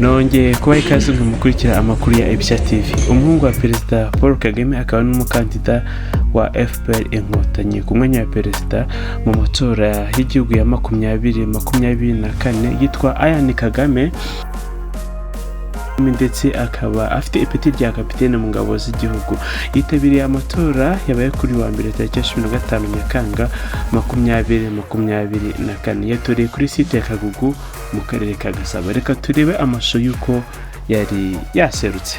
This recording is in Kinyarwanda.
nongeye kuba ikaze mukurikira amakuru ya Ebisha TV. Umuhungu wa Perezida Paul Kagame akaba n'umukandida wa FPR Inkotanyi ku mwanya wa perezida mu matora y'igihugu ya 2024 yitwa Ian Kagame, ndetse akaba afite ipeti rya kapitene mu ngabo z'igihugu. Yitabiriye amatora yabaye kuri wa mbere tariki 15 Nyakanga 2024. Yatoreye kuri site ya Kagugu mu karere ka Gasabo. Reka turebe amashusho y'uko yari yaserutse.